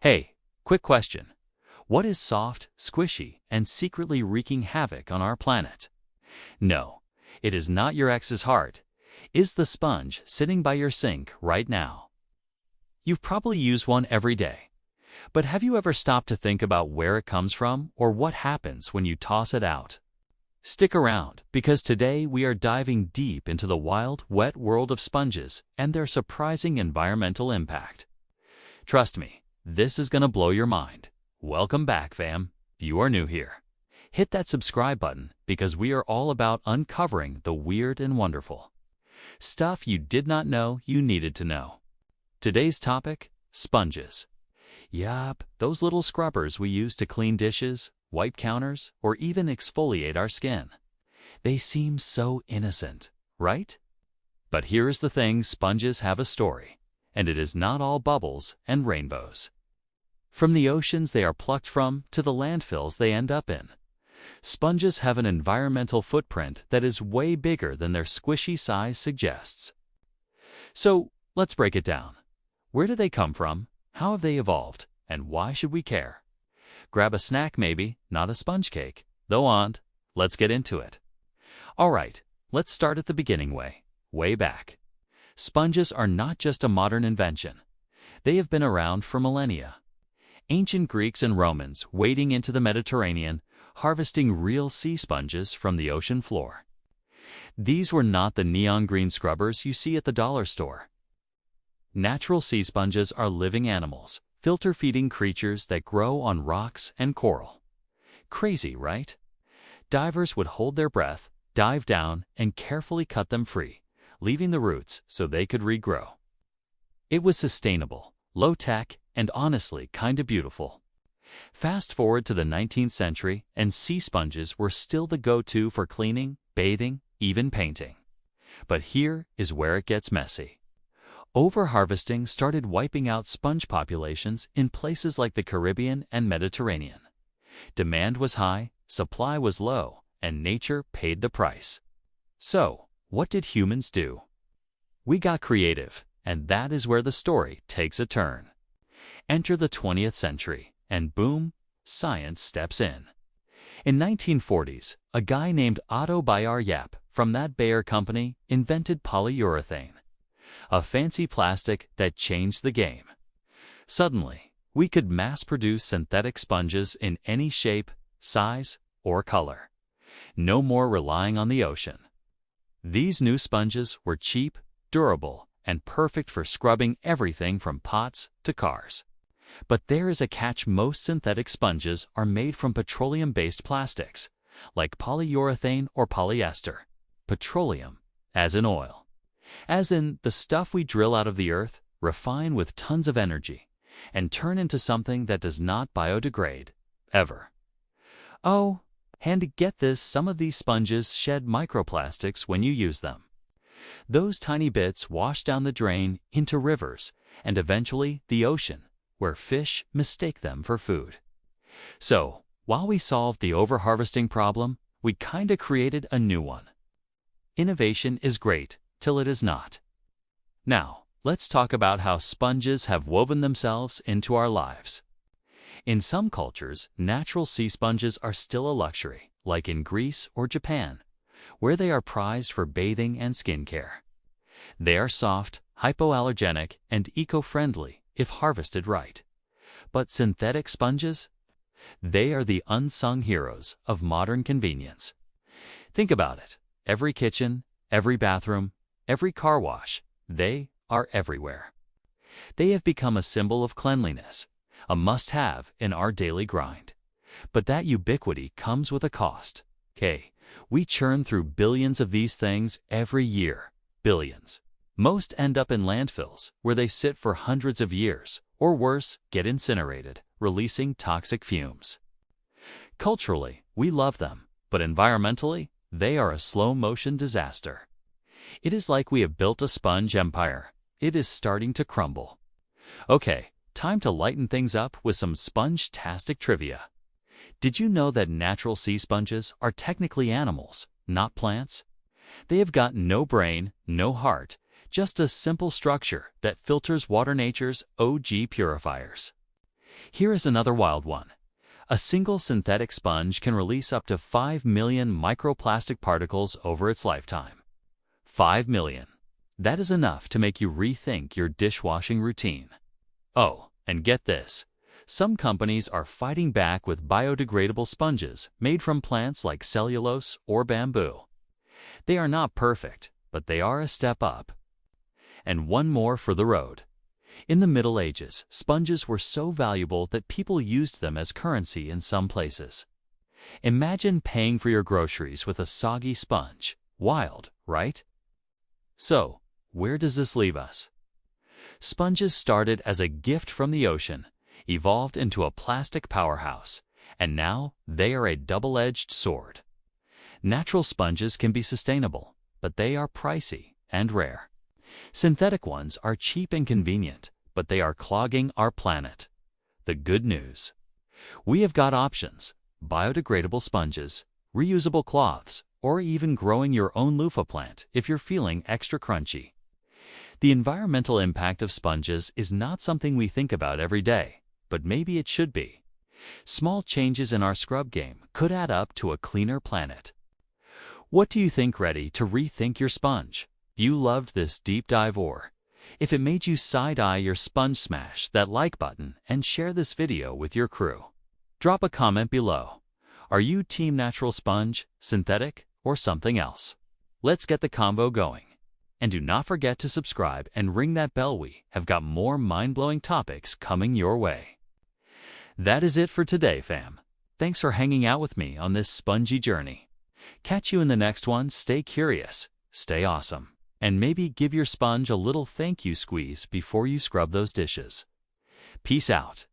Hey, quick question. What is soft, squishy, and secretly wreaking havoc on our planet? No, it is not your ex's heart. It's the sponge sitting by your sink right now. You've probably used one every day. But have you ever stopped to think about where it comes from or what happens when you toss it out? Stick around, because today we are diving deep into the wild, wet world of sponges and their surprising environmental impact. Trust me, this is gonna blow your mind. Welcome back, fam. If you are new here, hit that subscribe button because we are all about uncovering the weird and wonderful. Stuff you did not know you needed to know. Today's topic, sponges. Yup, those little scrubbers we use to clean dishes, wipe counters, or even exfoliate our skin. They seem so innocent, right? But here is the thing, sponges have a story, and it is not all bubbles and rainbows. From the oceans they are plucked from to the landfills they end up in, sponges have an environmental footprint that is way bigger than their squishy size suggests. So, let's break it down. Where do they come from? How have they evolved? And why should we care? Grab a snack maybe, not a sponge cake. Though on, let's get into it. Alright, let's start at the beginning way back. Sponges are not just a modern invention. They have been around for millennia. Ancient Greeks and Romans wading into the Mediterranean, harvesting real sea sponges from the ocean floor. These were not the neon green scrubbers you see at the dollar store. Natural sea sponges are living animals, filter-feeding creatures that grow on rocks and coral. Crazy, right? Divers would hold their breath, dive down, and carefully cut them free, leaving the roots so they could regrow. It was sustainable, low-tech, and honestly kinda beautiful. Fast forward to the 19th century, and sea sponges were still the go-to for cleaning, bathing, even painting. But here is where it gets messy. Overharvesting started wiping out sponge populations in places like the Caribbean and Mediterranean. Demand was high, supply was low, and nature paid the price. So, what did humans do? We got creative, and that is where the story takes a turn. Enter the 20th century, and boom, science steps in. In 1940s, a guy named Otto Bayer-Yap from that Bayer company invented polyurethane, a fancy plastic that changed the game. Suddenly, we could mass-produce synthetic sponges in any shape, size, or color. No more relying on the ocean. These new sponges were cheap, durable, and perfect for scrubbing everything from pots to cars. But there is a catch: most synthetic sponges are made from petroleum-based plastics, like polyurethane or polyester. Petroleum, as in oil. As in the stuff we drill out of the earth, refine with tons of energy, and turn into something that does not biodegrade, ever. Oh, and get this, some of these sponges shed microplastics when you use them. Those tiny bits wash down the drain into rivers and eventually the ocean, where fish mistake them for food. So, while we solved the overharvesting problem, we kinda created a new one. Innovation is great, till it is not. Now, let's talk about how sponges have woven themselves into our lives. In some cultures, natural sea sponges are still a luxury, like in Greece or Japan, where they are prized for bathing and skincare. They are soft, hypoallergenic, and eco-friendly if harvested right. But synthetic sponges? They are the unsung heroes of modern convenience. Think about it. Every kitchen, every bathroom, every car wash, they are everywhere. They have become a symbol of cleanliness, a must-have in our daily grind. But that ubiquity comes with a cost. We churn through billions of these things every year. Billions. Most end up in landfills, where they sit for hundreds of years, or worse, get incinerated, releasing toxic fumes. Culturally, we love them, but environmentally, they are a slow-motion disaster. It is like we have built a sponge empire. It is starting to crumble. Okay, time to lighten things up with some sponge-tastic trivia. Did you know that natural sea sponges are technically animals, not plants? They have got no brain, no heart, just a simple structure that filters water, nature's OG purifiers. Here is another wild one. A single synthetic sponge can release up to 5 million microplastic particles over its lifetime. 5 million. That is enough to make you rethink your dishwashing routine. Oh, and get this. Some companies are fighting back with biodegradable sponges made from plants like cellulose or bamboo. They are not perfect, but they are a step up. And one more for the road. In the Middle Ages, sponges were so valuable that people used them as currency in some places. Imagine paying for your groceries with a soggy sponge. Wild, right? So, where does this leave us? Sponges started as a gift from the ocean, evolved into a plastic powerhouse, and now they are a double-edged sword. Natural sponges can be sustainable, but they are pricey and rare. Synthetic ones are cheap and convenient, but they are clogging our planet. The good news: we have got options: biodegradable sponges, reusable cloths, or even growing your own loofah plant if you're feeling extra crunchy. The environmental impact of sponges is not something we think about every day, but maybe it should be. Small changes in our scrub game could add up to a cleaner planet. What do you think? Ready to rethink your sponge? If you loved this deep dive, or if it made you side-eye your sponge, smash that like button and share this video with your crew. Drop a comment below. Are you team natural sponge, synthetic, or something else? Let's get the convo going. And do not forget to subscribe and ring that bell. We have got more mind-blowing topics coming your way. That is it for today, fam. Thanks for hanging out with me on this spongy journey. Catch you in the next one. Stay curious, stay awesome, and maybe give your sponge a little thank you squeeze before you scrub those dishes. Peace out.